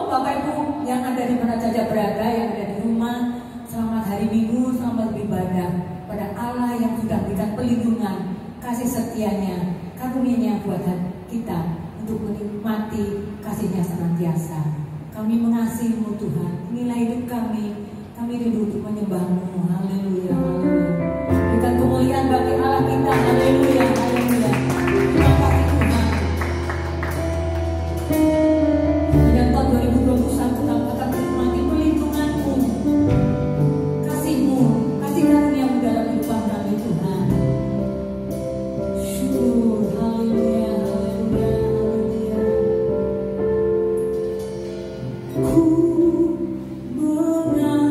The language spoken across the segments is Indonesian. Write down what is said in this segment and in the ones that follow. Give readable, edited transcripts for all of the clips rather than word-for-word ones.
Bapak Ibu yang ada di mana saja berada, yang ada di rumah, selamat hari Minggu, selamat beribadah pada Allah yang sudah berikan pelindungan, kasih setianya, karunia-Nya buat kita untuk menikmati kasih-Nya senantiasa. Kami mengasihi-Mu Tuhan, inilah hidup kami rindu untuk menyembah-Mu. Haleluya, haleluya. Berikan kemuliaan bagi Allah kita. Haleluya, haleluya. Terima kasih Tuhan. Dan tahun 2021 kami akan menikmati pelindungan-Mu, kasih-Mu, kasih karunia-Mu dalam kehidupan kami Tuhan. Syukur, haleluya, haleluya, haleluya. Ku mengasihi-Mu.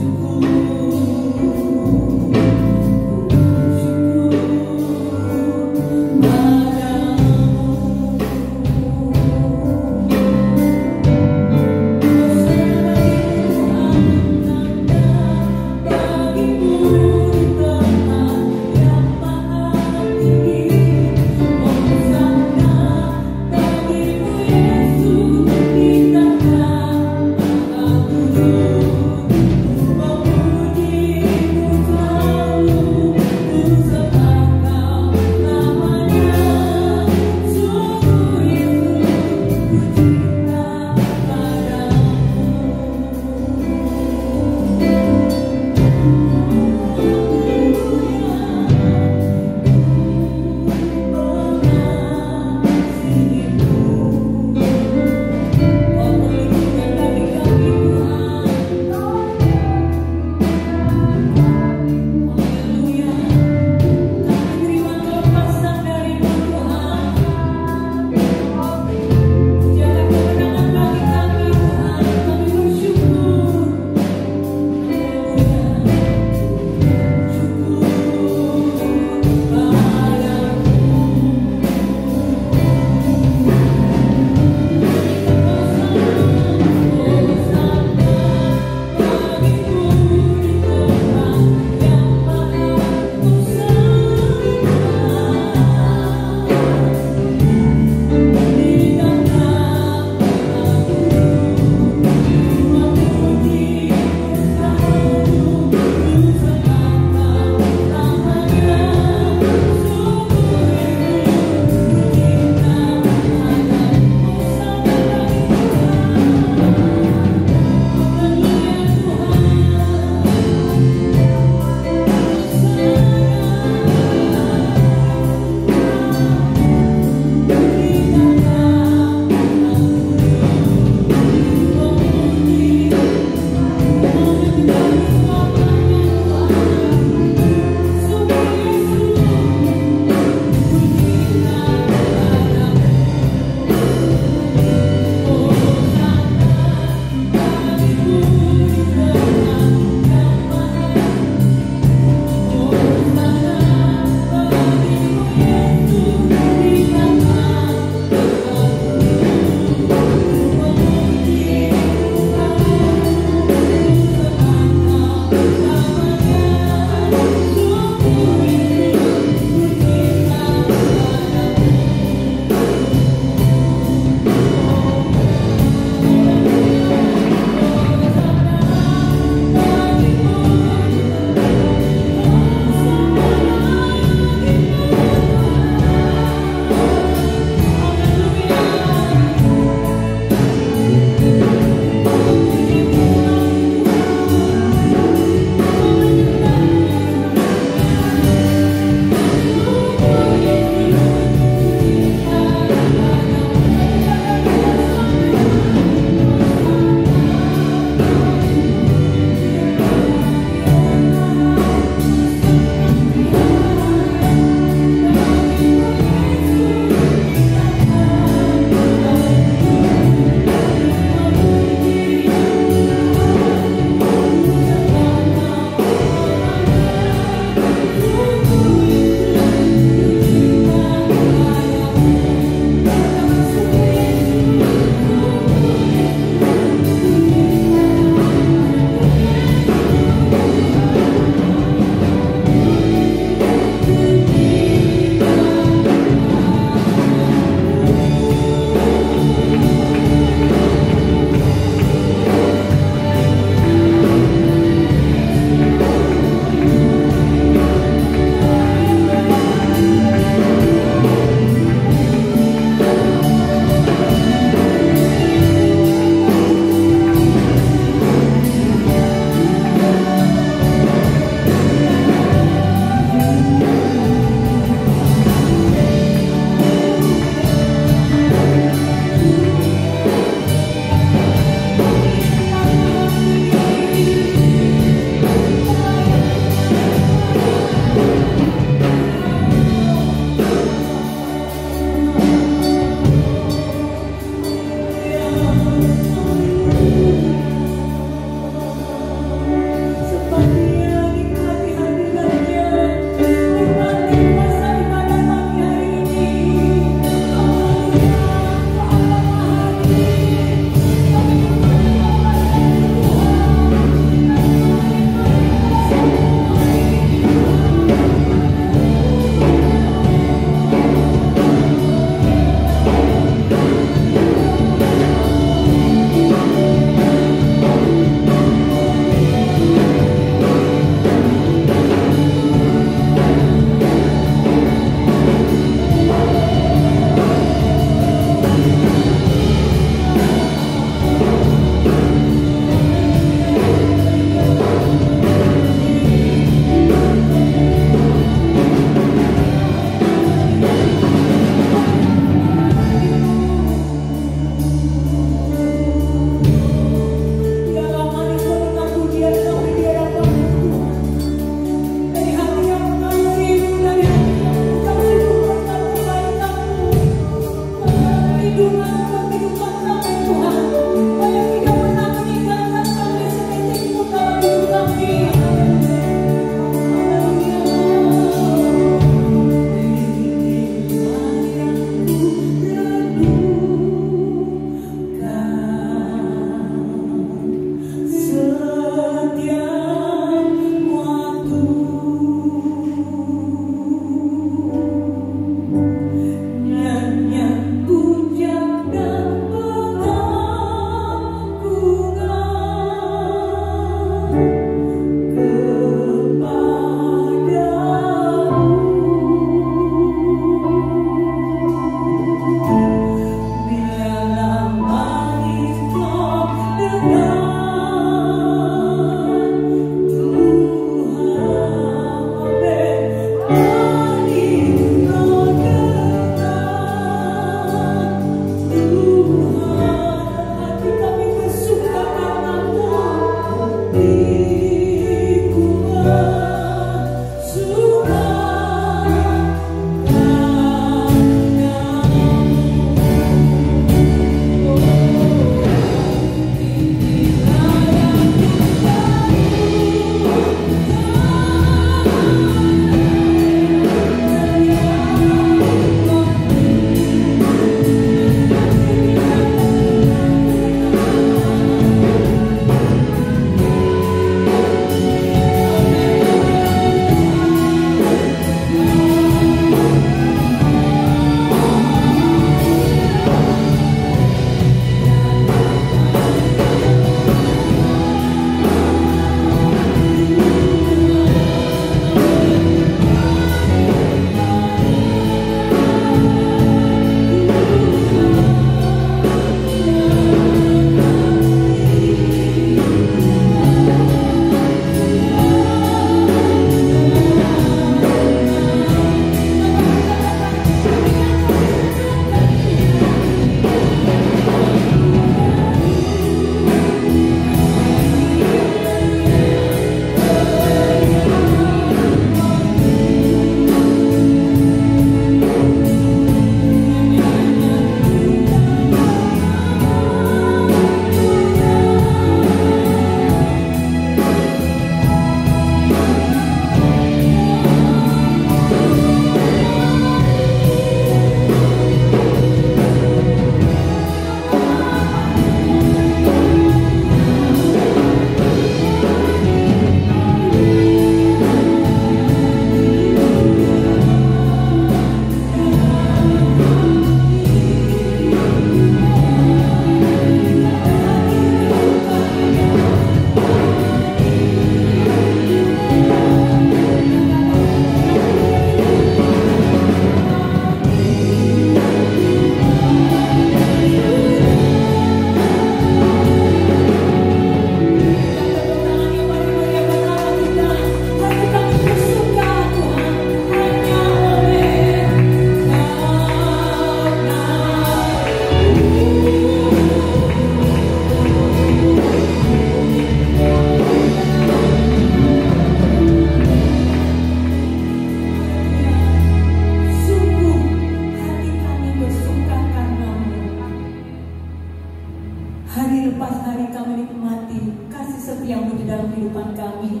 pagi hari kami nikmati kasih setiamu di dalam kehidupan kami.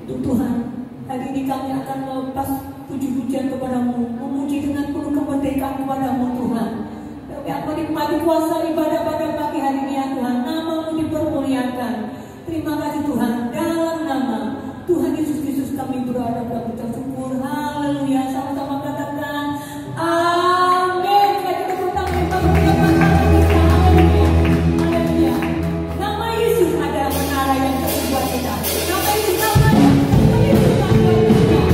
Untuk Tuhan, hari ini kami akan melepas puji-pujian kepadamu, memuji dengan penuh kemerdekaan kepadamu Tuhan. Kami akan menikmati kuasa ibadah pada pagi hari ini ya Tuhan. Namamu dipermuliakan. Terima kasih Tuhan. Dalam nama Tuhan Yesus Kristus kami berdoa dan bersyukur. Haleluya. Sama-sama katakan amin. Kita tepuk tangan bagi Tuhan. Haleluya. Haleluya. Nama Yesus adalah menara yang terbuat kita. Nama Yesus namanya. Nama Yesus namanya. Nama Yesus.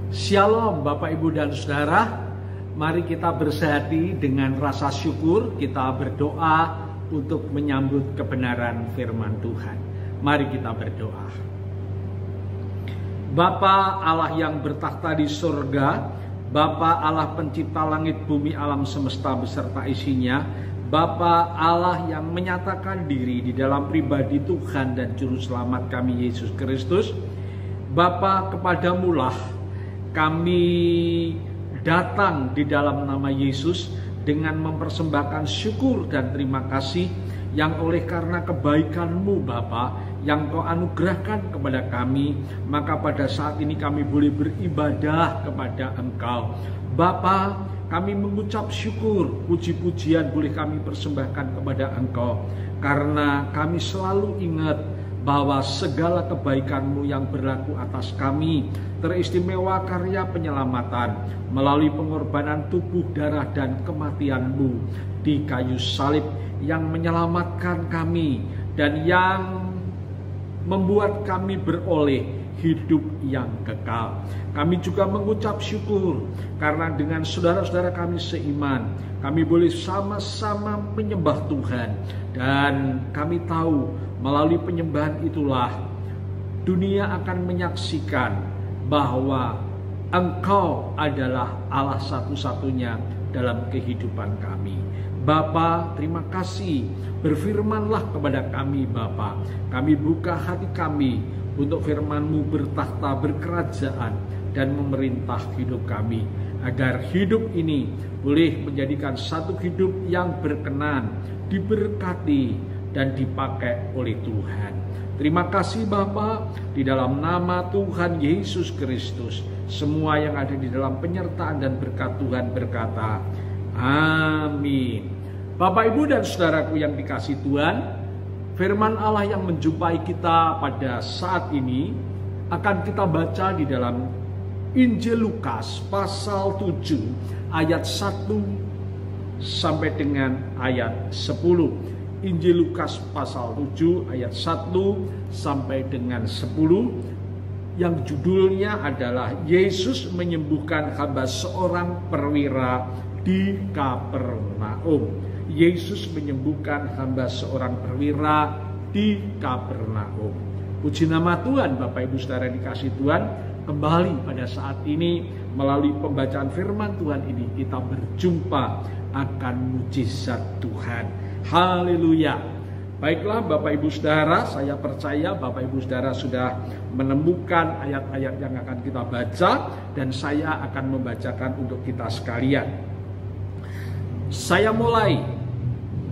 Shalom Bapak Ibu dan Saudara. Mari kita bersehati dengan rasa syukur. Kita berdoa untuk menyambut kebenaran firman Tuhan. Mari kita berdoa. Bapa Allah yang bertakhta di surga, Bapa Allah pencipta langit bumi alam semesta beserta isinya, Bapa Allah yang menyatakan diri di dalam pribadi Tuhan dan Juru Selamat kami Yesus Kristus, Bapa, kepadamulah kami datang di dalam nama Yesus dengan mempersembahkan syukur dan terima kasih yang oleh karena kebaikan-Mu Bapa yang Kau anugerahkan kepada kami, maka pada saat ini kami boleh beribadah kepada Engkau. Bapa, kami mengucap syukur, puji-pujian boleh kami persembahkan kepada Engkau, karena kami selalu ingat bahwa segala kebaikan-Mu yang berlaku atas kami, teristimewa karya penyelamatan melalui pengorbanan tubuh, darah, dan kematian-Mu di kayu salib yang menyelamatkan kami dan yang membuat kami beroleh hidup yang kekal. Kami juga mengucap syukur karena dengan saudara-saudara kami seiman, kami boleh sama-sama menyembah Tuhan, dan kami tahu melalui penyembahan itulah dunia akan menyaksikan bahwa Engkau adalah Allah satu-satunya dalam kehidupan kami. Bapa, terima kasih. Berfirmanlah kepada kami Bapa. Kami buka hati kami untuk firman-Mu bertakhta, berkerajaan, dan memerintah hidup kami, agar hidup ini boleh menjadikan satu hidup yang berkenan, diberkati, dan dipakai oleh Tuhan. Terima kasih Bapa, di dalam nama Tuhan Yesus Kristus, semua yang ada di dalam penyertaan dan berkat Tuhan berkata, amin. Bapak, Ibu, dan saudaraku yang dikasih Tuhan, firman Allah yang menjumpai kita pada saat ini akan kita baca di dalam Injil Lukas pasal 7 ayat 1 sampai dengan ayat 10. Injil Lukas pasal 7 ayat 1 sampai dengan 10, yang judulnya adalah Yesus menyembuhkan hamba seorang perwira di Kapernaum. Yesus menyembuhkan hamba seorang perwira di Kapernaum. Puji nama Tuhan. Bapak Ibu Saudara dikasih Tuhan, kembali pada saat ini melalui pembacaan firman Tuhan ini kita berjumpa akan mujizat Tuhan. Haleluya. Baiklah Bapak Ibu Saudara, saya percaya Bapak Ibu Saudara sudah menemukan ayat-ayat yang akan kita baca, dan saya akan membacakan untuk kita sekalian. Saya mulai.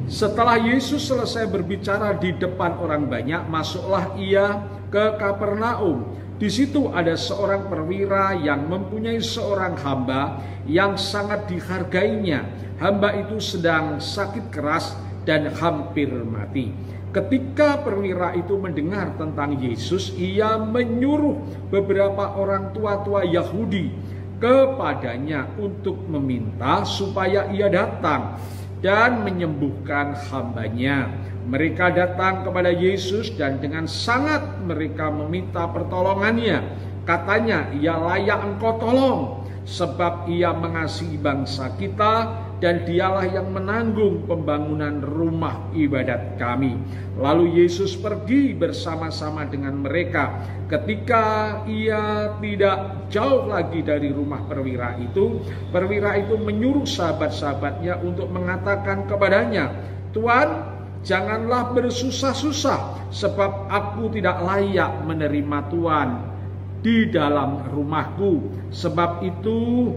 Setelah Yesus selesai berbicara di depan orang banyak, masuklah ia ke Kapernaum. Di situ ada seorang perwira yang mempunyai seorang hamba yang sangat dihargainya. Hamba itu sedang sakit keras dan hampir mati. Ketika perwira itu mendengar tentang Yesus, ia menyuruh beberapa orang tua-tua Yahudi kepadanya untuk meminta supaya ia datang dan menyembuhkan hambanya. Mereka datang kepada Yesus dan dengan sangat mereka meminta pertolongannya. Katanya, ia layak engkau tolong, sebab ia mengasihi bangsa kita, dan dialah yang menanggung pembangunan rumah ibadat kami. Lalu Yesus pergi bersama-sama dengan mereka. Ketika ia tidak jauh lagi dari rumah perwira itu menyuruh sahabat-sahabatnya untuk mengatakan kepadanya, Tuan, janganlah bersusah-susah, sebab aku tidak layak menerima Tuan di dalam rumahku. Sebab itu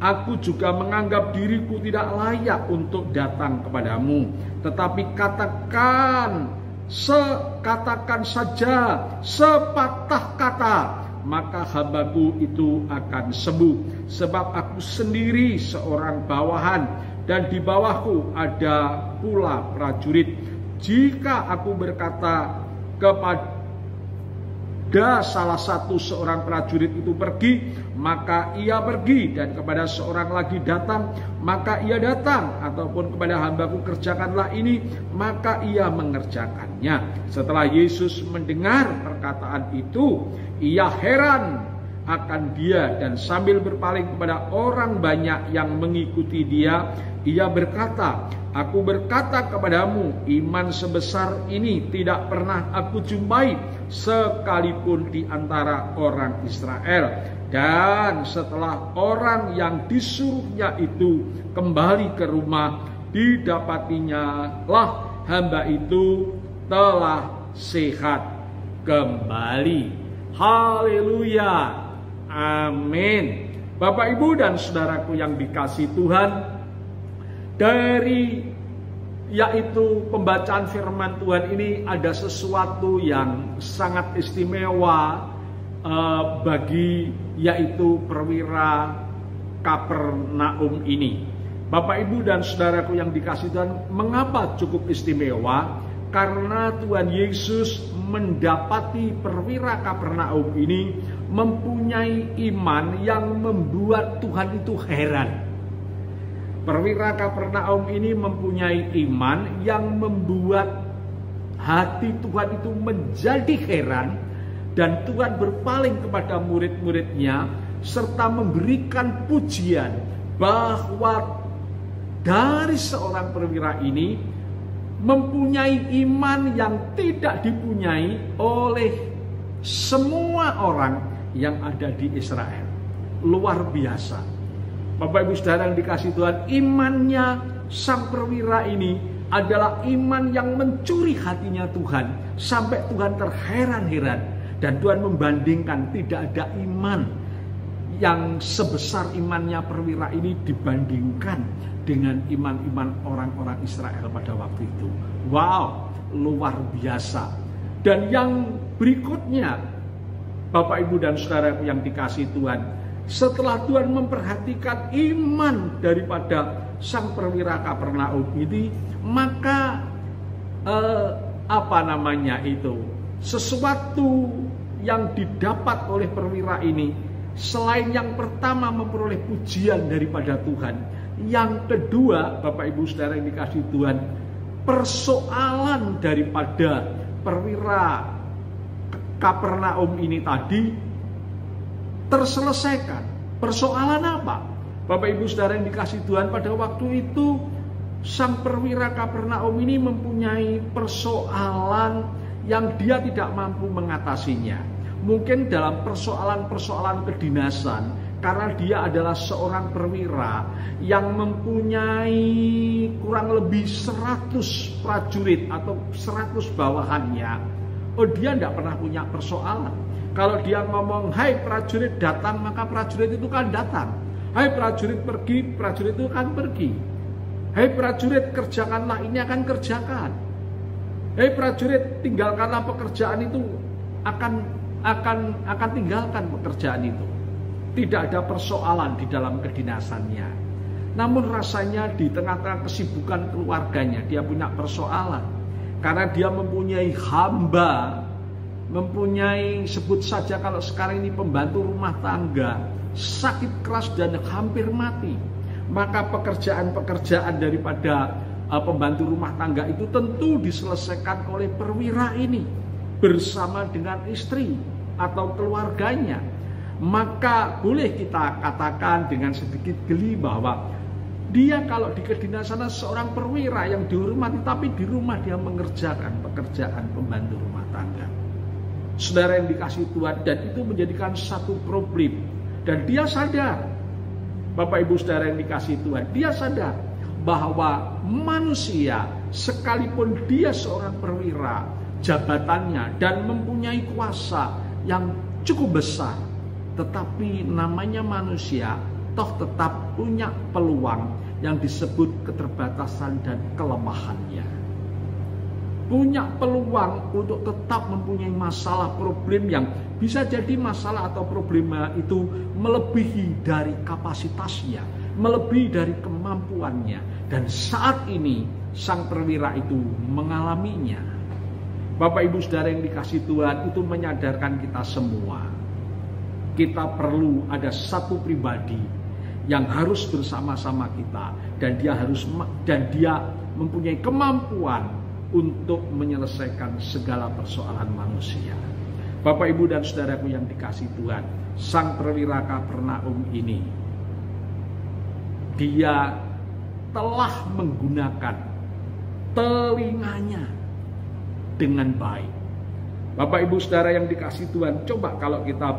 aku juga menganggap diriku tidak layak untuk datang kepadamu. Tetapi katakan saja sepatah kata, maka hambaku itu akan sembuh. Sebab aku sendiri seorang bawahan, dan di bawahku ada pula prajurit. Jika aku berkata kepada salah satu seorang prajurit itu pergi, maka ia pergi, dan kepada seorang lagi datang, maka ia datang, ataupun kepada hambaku kerjakanlah ini, maka ia mengerjakannya. Setelah Yesus mendengar perkataan itu, ia heran akan dia, dan sambil berpaling kepada orang banyak yang mengikuti dia, ia berkata, "Aku berkata kepadamu, iman sebesar ini tidak pernah aku jumpai sekalipun di antara orang Israel." Dan setelah orang yang disuruhnya itu kembali ke rumah, didapatinya lah hamba itu telah sehat kembali. Haleluya, amin. Bapak, Ibu, dan saudaraku yang dikasihi Tuhan, dari yaitu pembacaan firman Tuhan ini ada sesuatu yang sangat istimewa bagi yaitu perwira Kapernaum ini. Bapak, Ibu, dan saudaraku yang dikasihi Tuhan, mengapa cukup istimewa? Karena Tuhan Yesus mendapati perwira Kapernaum ini mempunyai iman yang membuat Tuhan itu heran. Perwira Kapernaum ini mempunyai iman yang membuat hati Tuhan itu menjadi heran, dan Tuhan berpaling kepada murid-muridnya serta memberikan pujian bahwa dari seorang perwira ini mempunyai iman yang tidak dipunyai oleh semua orang yang ada di Israel. Luar biasa. Bapak, Ibu, saudara yang dikasihi Tuhan, imannya sang perwira ini adalah iman yang mencuri hatinya Tuhan, sampai Tuhan terheran-heran. Dan Tuhan membandingkan, tidak ada iman yang sebesar imannya perwira ini dibandingkan dengan iman-iman orang-orang Israel pada waktu itu. Wow, luar biasa. Dan yang berikutnya, Bapak, Ibu, dan saudaraku yang dikasihi Tuhan, setelah Tuhan memperhatikan iman daripada sang perwira Kapernaum ini, maka sesuatu yang didapat oleh perwira ini, selain yang pertama memperoleh pujian daripada Tuhan, yang kedua, Bapak, Ibu, saudara yang dikasihi Tuhan, persoalan daripada perwira Kapernaum ini tadi terselesaikan. Persoalan apa? Bapak, Ibu, saudara yang dikasihi Tuhan, pada waktu itu sang perwira Kapernaum ini mempunyai persoalan yang dia tidak mampu mengatasinya. Mungkin dalam persoalan-persoalan kedinasan, karena dia adalah seorang perwira yang mempunyai kurang lebih 100 prajurit atau 100 bawahannya. Oh, dia tidak pernah punya persoalan. Kalau dia ngomong, "Hai prajurit datang," maka prajurit itu kan datang. "Hai prajurit pergi," prajurit itu kan pergi. "Hai prajurit kerjakanlah ini," akan kerjakan. "Hei prajurit, tinggalkanlah pekerjaan itu," akan tinggalkan pekerjaan itu. Tidak ada persoalan di dalam kedinasannya. Namun rasanya di tengah-tengah kesibukan keluarganya dia punya persoalan. Karena dia mempunyai hamba, mempunyai, sebut saja kalau sekarang ini pembantu rumah tangga, sakit keras dan hampir mati. Maka pekerjaan-pekerjaan daripada pembantu rumah tangga itu tentu diselesaikan oleh perwira ini bersama dengan istri atau keluarganya. Maka boleh kita katakan dengan sedikit geli bahwa dia kalau di kedinasan seorang perwira yang dihormati, tapi di rumah dia mengerjakan pekerjaan pembantu rumah tangga. Saudara yang dikasihi Tuhan, dan itu menjadikan satu problem. Dan dia sadar, Bapak, Ibu, saudara yang dikasihi Tuhan, dia sadar bahwa manusia sekalipun dia seorang perwira, jabatannya dan mempunyai kuasa yang cukup besar, tetapi namanya manusia toh tetap punya peluang yang disebut keterbatasan dan kelemahannya. Punya peluang untuk tetap mempunyai masalah, problem yang bisa jadi masalah atau problema itu melebihi dari kapasitasnya, melebihi dari kemampuannya. Dan saat ini sang perwira itu mengalaminya. Bapak, Ibu, saudara yang dikasihi Tuhan, itu menyadarkan kita semua. Kita perlu ada satu pribadi yang harus bersama-sama kita, dan dia mempunyai kemampuan untuk menyelesaikan segala persoalan manusia. Bapak, Ibu, dan saudaraku yang dikasihi Tuhan, sang perwira Kapernaum ini, dia telah menggunakan telinganya dengan baik. Bapak, Ibu, saudara yang dikasihi Tuhan, coba kalau kita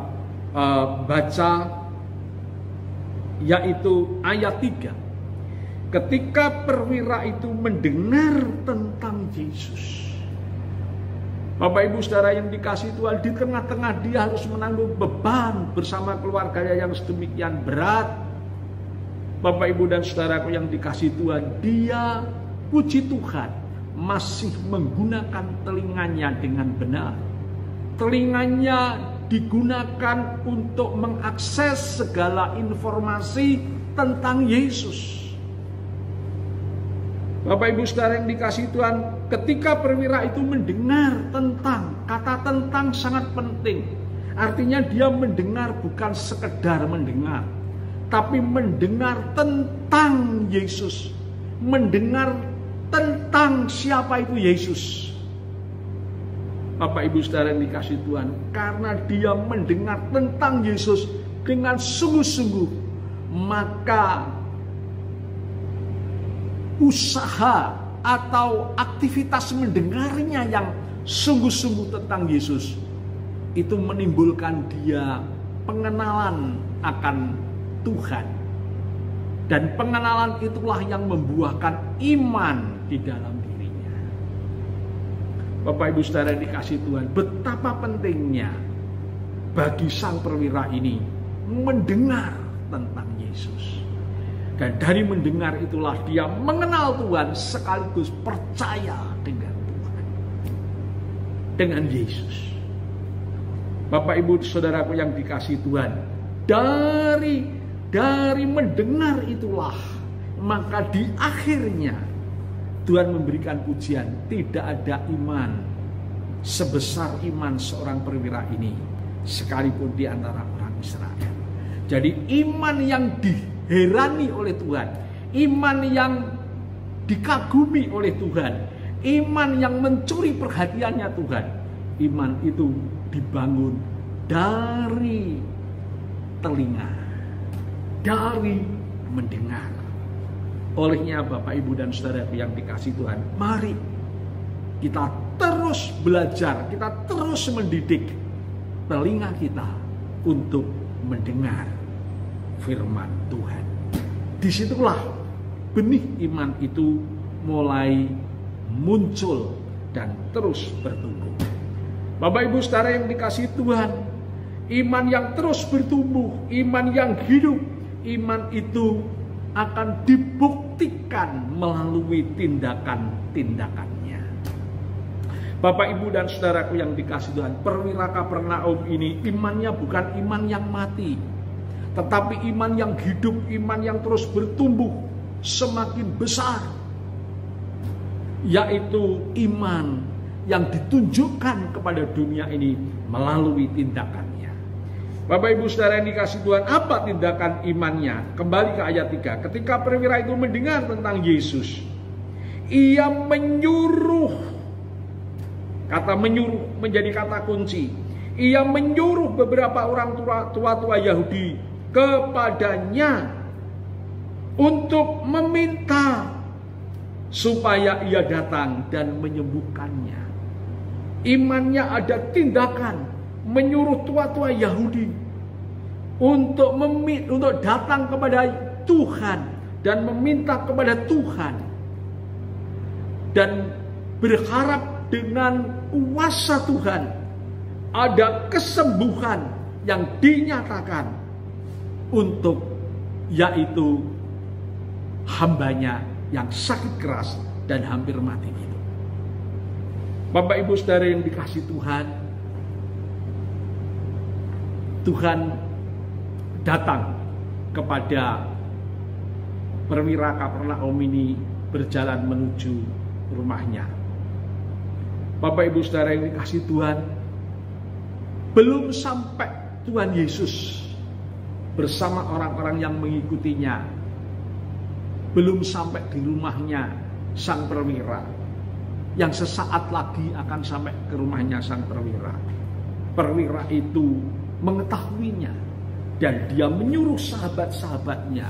baca yaitu ayat 3. Ketika perwira itu mendengar tentang Yesus. Bapak, Ibu, saudara yang dikasihi Tuhan, di tengah-tengah dia harus menanggung beban bersama keluarganya yang sedemikian berat. Bapak, Ibu, dan saudaraku yang dikasihi Tuhan, dia, puji Tuhan, masih menggunakan telinganya dengan benar. Telinganya digunakan untuk mengakses segala informasi tentang Yesus. Bapak, Ibu, saudara yang dikasihi Tuhan, ketika perwira itu mendengar tentang, kata tentang sangat penting. Artinya dia mendengar bukan sekedar mendengar, tapi mendengar tentang Yesus. Mendengar tentang siapa itu Yesus. Bapak, Ibu, saudara yang dikasihi Tuhan, karena dia mendengar tentang Yesus dengan sungguh-sungguh, maka usaha atau aktivitas mendengarnya yang sungguh-sungguh tentang Yesus itu menimbulkan dia pengenalan akan Tuhan. Dan pengenalan itulah yang membuahkan iman di dalam dirinya. Bapak, Ibu, saudara yang dikasihi Tuhan, betapa pentingnya bagi sang perwira ini mendengar tentang Yesus. Dan dari mendengar itulah dia mengenal Tuhan sekaligus percaya dengan Tuhan, dengan Yesus. Bapak, Ibu, saudaraku yang dikasihi Tuhan, dari mendengar itulah maka di akhirnya Tuhan memberikan pujian. Tidak ada iman sebesar iman seorang perwira ini sekalipun di antara orang Israel. Jadi iman yang diherani oleh Tuhan, iman yang dikagumi oleh Tuhan, iman yang mencuri perhatiannya Tuhan, iman itu dibangun dari telinga, dari mendengar. Olehnya Bapak, Ibu, dan saudara yang dikasihi Tuhan, mari kita terus belajar, kita terus mendidik telinga kita untuk mendengar firman Tuhan. Disitulah benih iman itu mulai muncul dan terus bertumbuh. Bapak, Ibu, saudara yang dikasihi Tuhan, iman yang terus bertumbuh, iman yang hidup, iman itu akan dibuktikan melalui tindakan-tindakannya. Bapak, Ibu, dan saudaraku yang dikasihi Tuhan, perwira Kapernaum ini imannya bukan iman yang mati, tetapi iman yang hidup, iman yang terus bertumbuh semakin besar, yaitu iman yang ditunjukkan kepada dunia ini melalui tindakannya. Bapak, Ibu, saudara yang dikasihi Tuhan, apa tindakan imannya? Kembali ke ayat 3. Ketika perwira itu mendengar tentang Yesus, ia menyuruh. Kata menyuruh menjadi kata kunci. Ia menyuruh beberapa orang tua-tua Yahudi kepadanya untuk meminta supaya ia datang dan menyembuhkannya. Imannya ada tindakan menyuruh tua-tua Yahudi untuk datang kepada Tuhan dan meminta kepada Tuhan dan berharap dengan kuasa Tuhan ada kesembuhan yang dinyatakan untuk yaitu hambanya yang sakit keras dan hampir mati itu. Bapak, Ibu, saudara yang dikasihi Tuhan, Tuhan datang kepada perwira Kapernaum ini berjalan menuju rumahnya. Bapak, Ibu, saudara yang dikasihi Tuhan, belum sampai Tuhan Yesus bersama orang-orang yang mengikutinya, belum sampai di rumahnya sang perwira, yang sesaat lagi akan sampai ke rumahnya sang perwira. perwira itu mengetahuinya dan dia menyuruh sahabat-sahabatnya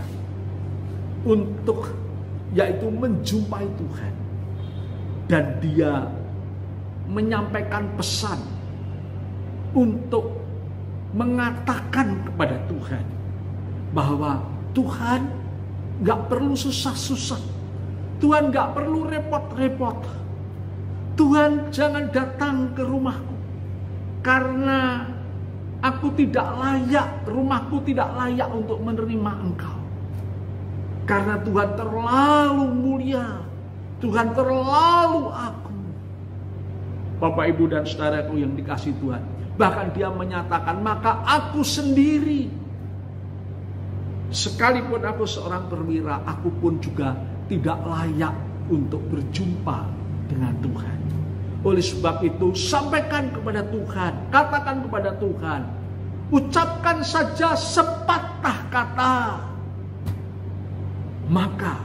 untuk yaitu menjumpai Tuhan, dan dia menyampaikan pesan untuk mengatakan kepada Tuhan bahwa Tuhan gak perlu susah-susah, Tuhan gak perlu repot-repot, Tuhan jangan datang ke rumahku karena aku tidak layak, rumahku tidak layak untuk menerima Engkau. Karena Tuhan terlalu mulia, Tuhan terlalu agung. Bapak, Ibu, dan saudaraku yang dikasihi Tuhan, bahkan dia menyatakan, maka aku sendiri, sekalipun aku seorang perwira, aku pun juga tidak layak untuk berjumpa dengan Tuhan. Oleh sebab itu, sampaikan kepada Tuhan, katakan kepada Tuhan, ucapkan saja sepatah kata, maka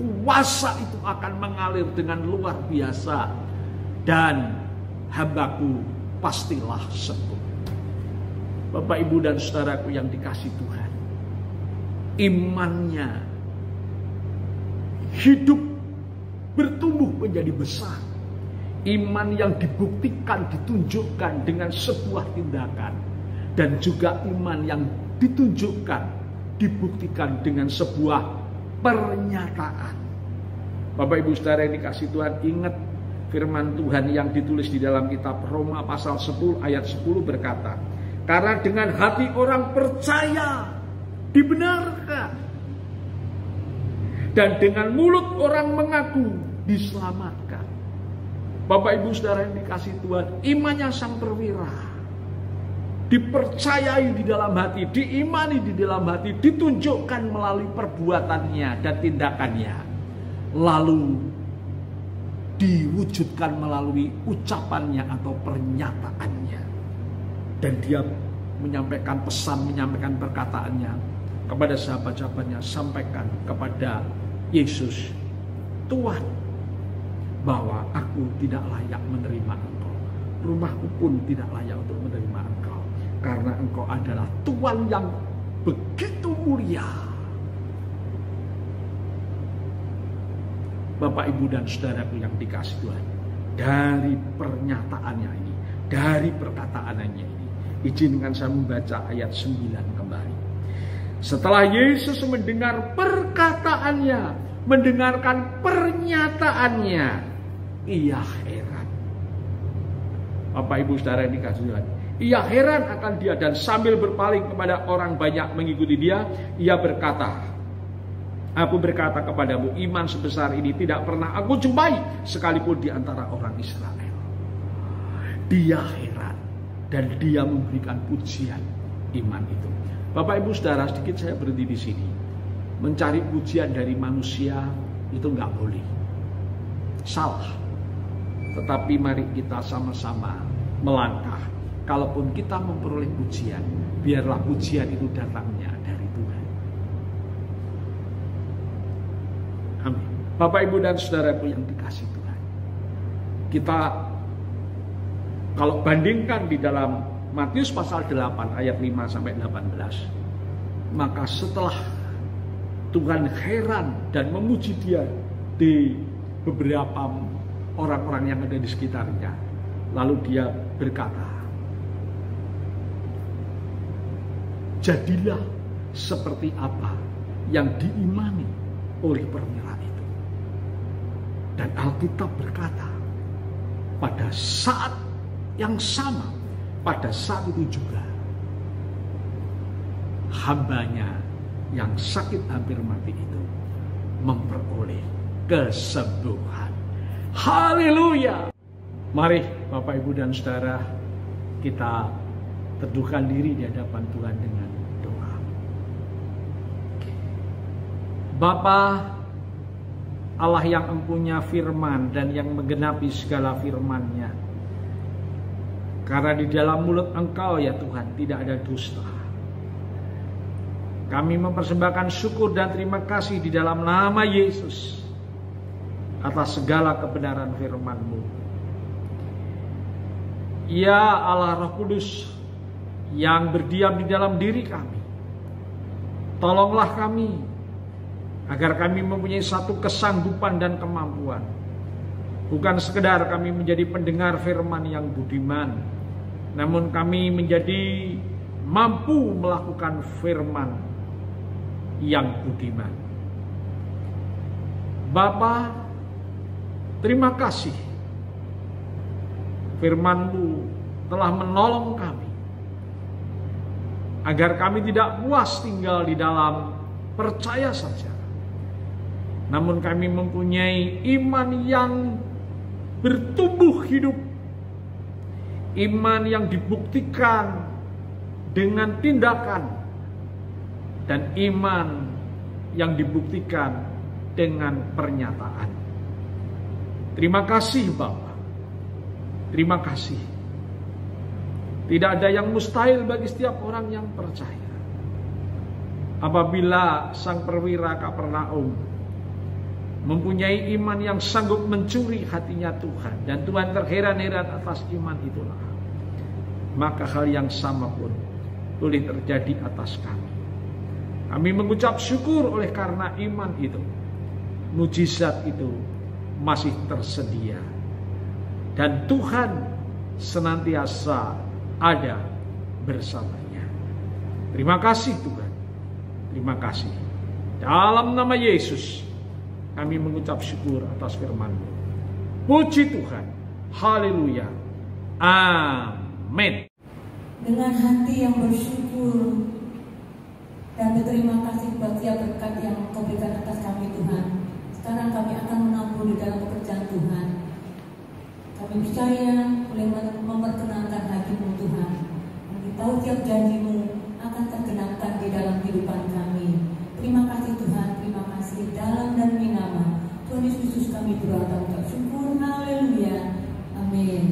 kuasa itu akan mengalir dengan luar biasa, dan hambaku pastilah sembuh. Bapak, Ibu, dan saudaraku yang dikasihi Tuhan, imannya hidup bertumbuh menjadi besar. Iman yang dibuktikan, ditunjukkan dengan sebuah tindakan, dan juga iman yang ditunjukkan, dibuktikan dengan sebuah pernyataan. Bapak, Ibu, saudara yang dikasihi Tuhan, ingat firman Tuhan yang ditulis di dalam kitab Roma pasal 10 ayat 10 berkata, karena dengan hati orang percaya dibenarkan, dan dengan mulut orang mengaku diselamatkan. Bapak, Ibu, saudara yang dikasihi Tuhan, imannya sang perwira dipercayai di dalam hati, diimani di dalam hati, ditunjukkan melalui perbuatannya dan tindakannya, lalu diwujudkan melalui ucapannya atau pernyataannya. Dan dia menyampaikan pesan, menyampaikan perkataannya kepada sahabat-sahabatnya, sampaikan kepada Yesus, Tuhan, bahwa aku tidak layak menerima Engkau, rumahku pun tidak layak untuk menerima Engkau, karena Engkau adalah Tuhan yang begitu mulia. Bapak, Ibu, dan saudaraku yang dikasihi Tuhan, dari pernyataannya ini, dari perkataannya ini, izinkan saya membaca ayat 9 kembali. Setelah Yesus mendengar perkataannya, mendengarkan pernyataannya, ia heran. Bapak, Ibu, saudara yang dikasihi Tuhan, ia heran akan dia, dan sambil berpaling kepada orang banyak mengikuti dia, ia berkata, aku berkata kepadamu, iman sebesar ini tidak pernah aku jumpai sekalipun di antara orang Israel. Dia heran dan dia memberikan pujian iman itu. Bapak, Ibu, saudara, sedikit saya berhenti di sini. Mencari pujian dari manusia itu nggak boleh, salah. Tetapi mari kita sama-sama melangkah. Kalaupun kita memperoleh pujian, biarlah pujian itu datangnya dari Tuhan. Amin. Bapak, Ibu, dan saudaraku yang dikasihi Tuhan, kita kalau bandingkan di dalam Matius pasal 8 ayat 5 sampai 18, maka setelah Tuhan heran dan memuji dia di beberapa orang-orang yang ada di sekitarnya, lalu dia berkata, jadilah seperti apa yang diimani oleh perwira itu. Dan Alkitab berkata, pada saat yang sama, pada saat itu juga hambanya yang sakit hampir mati itu memperoleh kesembuhan. Haleluya. Mari Bapak, Ibu, dan saudara, kita teduhkan diri di hadapan Tuhan dengan doa. Bapa Allah yang empunya firman dan yang menggenapi segala firman-Nya, karena di dalam mulut Engkau ya Tuhan tidak ada dusta. Kami mempersembahkan syukur dan terima kasih di dalam nama Yesus atas segala kebenaran firman-Mu. Ya Allah Roh Kudus yang berdiam di dalam diri kami, tolonglah kami agar kami mempunyai satu kesanggupan dan kemampuan. Bukan sekedar kami menjadi pendengar firman yang budiman, namun kami menjadi mampu melakukan firman yang budiman. Bapa, terima kasih firman-Mu telah menolong kami agar kami tidak puas tinggal di dalam percaya saja, namun kami mempunyai iman yang bertumbuh hidup, iman yang dibuktikan dengan tindakan, dan iman yang dibuktikan dengan pernyataan. Terima kasih Bapa. Terima kasih. Tidak ada yang mustahil bagi setiap orang yang percaya. Apabila sang perwira Kapernaum mempunyai iman yang sanggup mencuri hatinya Tuhan, dan Tuhan terheran-heran atas iman itulah, maka hal yang sama pun boleh terjadi atas kami. Kami mengucap syukur oleh karena iman itu, mujizat itu masih tersedia, dan Tuhan senantiasa ada bersamanya. Terima kasih Tuhan. Terima kasih. Dalam nama Yesus kami mengucap syukur atas firman-Mu. Puji Tuhan. Haleluya. Amin. Dengan hati yang bersyukur dan berterima kasih buat tiap berkat yang Kau berikan atas kami Tuhan, sekarang kami akan menampung di dalam pekerjaan Tuhan. Kami percaya boleh memperkenankan hati-Mu Tuhan. Kami tahu tiap janji-Mu akan tergenapkan di dalam kehidupan kami. Terima kasih Tuhan, terima kasih. Dalam dan demi nama Tuhan Yesus kami berdoa dan mengucap syukur. Haleluya. Amin.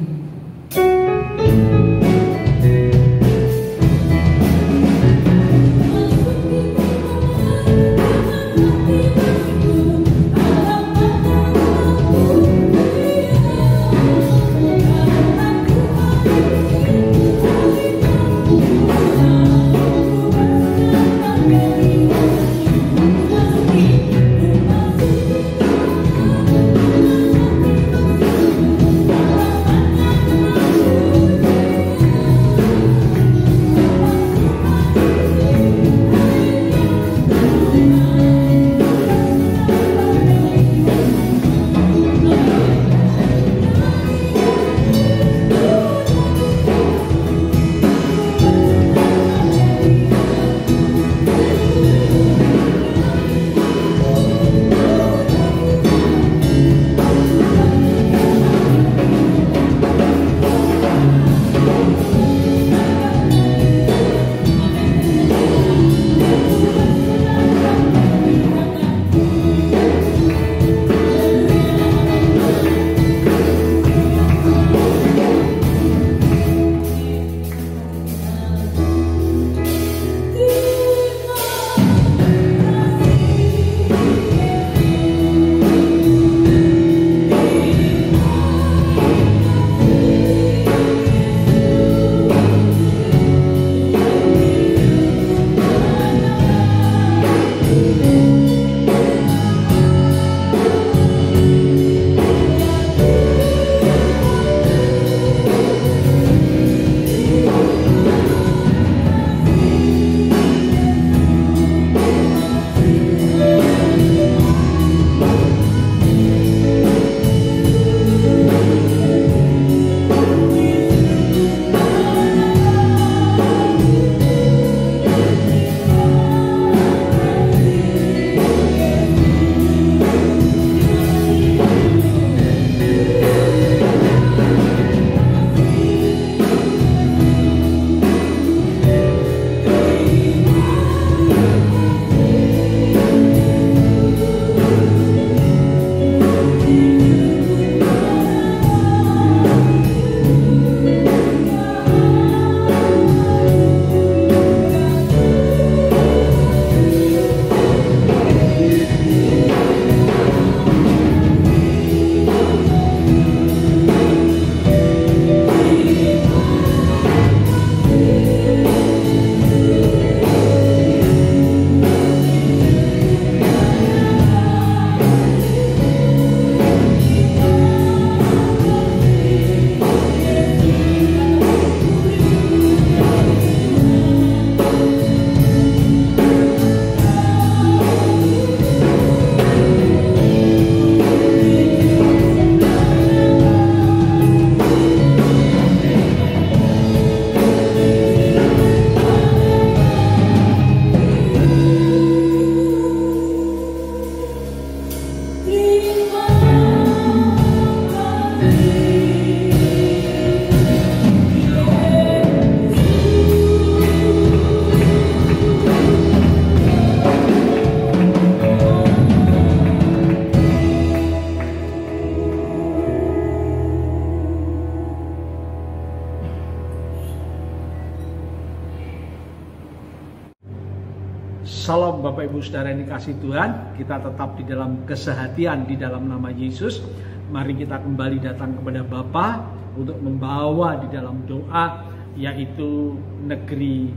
Salam Bapak Ibu Saudara yang dikasihi Tuhan. Kita tetap di dalam kesehatian di dalam nama Yesus. Mari kita kembali datang kepada Bapa untuk membawa di dalam doa, yaitu negeri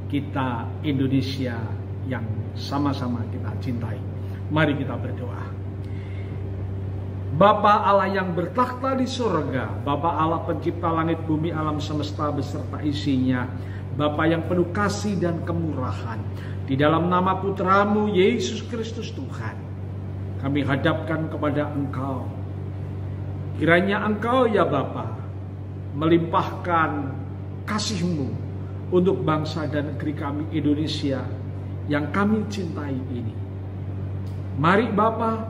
kita Indonesia yang sama-sama kita cintai. Mari kita berdoa. Bapa Allah yang bertakhta di surga, Bapa Allah pencipta langit bumi alam semesta beserta isinya, Bapa yang penuh kasih dan kemurahan, di dalam nama Putramu Yesus Kristus Tuhan, kami hadapkan kepada Engkau. Kiranya Engkau ya Bapa melimpahkan kasih-Mu untuk bangsa dan negeri kami Indonesia yang kami cintai ini. Mari Bapa,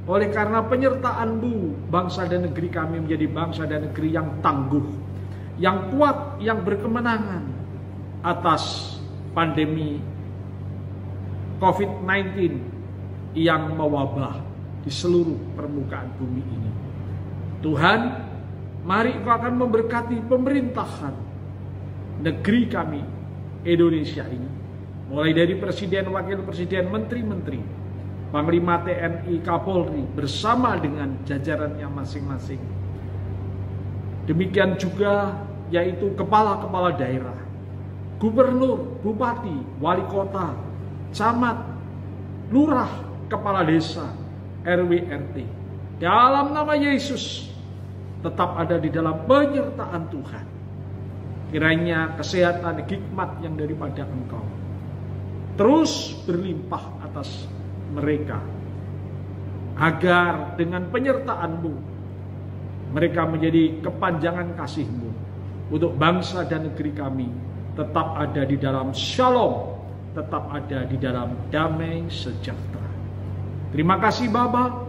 oleh karena penyertaan-Mu, bangsa dan negeri kami menjadi bangsa dan negeri yang tangguh, yang kuat, yang berkemenangan atas pandemi COVID-19 yang mewabah di seluruh permukaan bumi ini. Tuhan, mari Engkau akan memberkati pemerintahan negeri kami Indonesia ini, mulai dari Presiden, Wakil Presiden, Menteri-Menteri, Panglima TNI, Kapolri bersama dengan jajarannya masing-masing. Demikian juga yaitu kepala-kepala daerah, gubernur, bupati, wali kota, camat, lurah, kepala desa, RW, RT. Dalam nama Yesus tetap ada di dalam penyertaan Tuhan. Kiranya kesehatan, hikmat yang daripada Engkau terus berlimpah atas mereka, agar dengan penyertaan-Mu mereka menjadi kepanjangan kasih-Mu untuk bangsa dan negeri kami tetap ada di dalam shalom, tetap ada di dalam damai sejahtera. Terima kasih Bapa.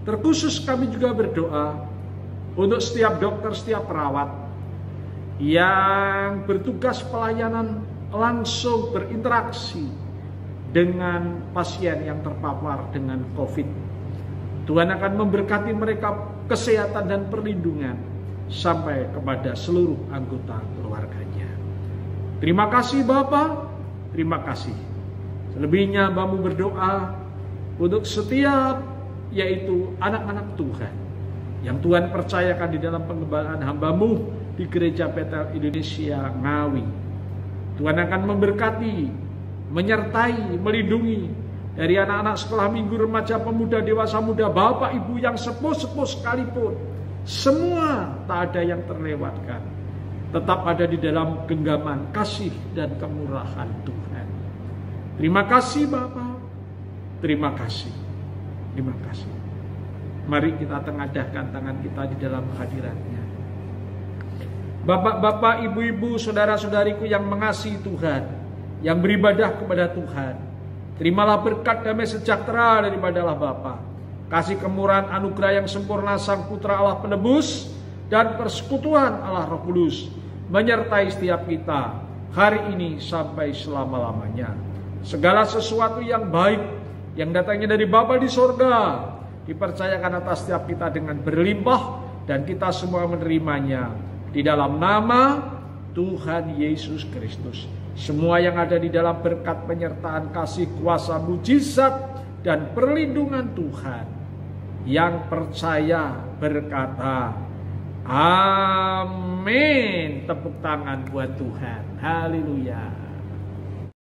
Terkhusus kami juga berdoa untuk setiap dokter, setiap perawat yang bertugas pelayanan langsung berinteraksi dengan pasien yang terpapar dengan COVID. Tuhan akan memberkati mereka kesehatan dan perlindungan sampai kepada seluruh anggota keluarganya. Terima kasih Bapa. Terima kasih. Selebihnya Hamba-Mu berdoa untuk setiap yaitu anak-anak Tuhan yang Tuhan percayakan di dalam pengembalaan Hamba-Mu di Gereja Betel Indonesia Ngawi. Tuhan akan memberkati, menyertai, melindungi dari anak-anak sekolah minggu, remaja, pemuda, dewasa muda, bapak, ibu yang sepuh-sepuh sekalipun. Semua tak ada yang terlewatkan. Tetap ada di dalam genggaman kasih dan kemurahan Tuhan. Terima kasih Bapa. Terima kasih. Terima kasih. Mari kita tengadahkan tangan kita di dalam hadirat-Nya. Bapak-bapak, ibu-ibu, saudara-saudariku yang mengasihi Tuhan, yang beribadah kepada Tuhan, terimalah berkat damai sejahtera daripada Allah Bapa, kasih kemurahan anugerah yang sempurna Sang Putra Allah Penebus, dan persekutuan Allah Roh Kudus menyertai setiap kita hari ini sampai selama-lamanya. Segala sesuatu yang baik yang datangnya dari Bapa di sorga dipercayakan atas setiap kita dengan berlimpah, dan kita semua menerimanya di dalam nama Tuhan Yesus Kristus. Semua yang ada di dalam berkat penyertaan kasih kuasa mujizat dan perlindungan Tuhan, yang percaya berkata amin. Tepuk tangan buat Tuhan. Haleluya.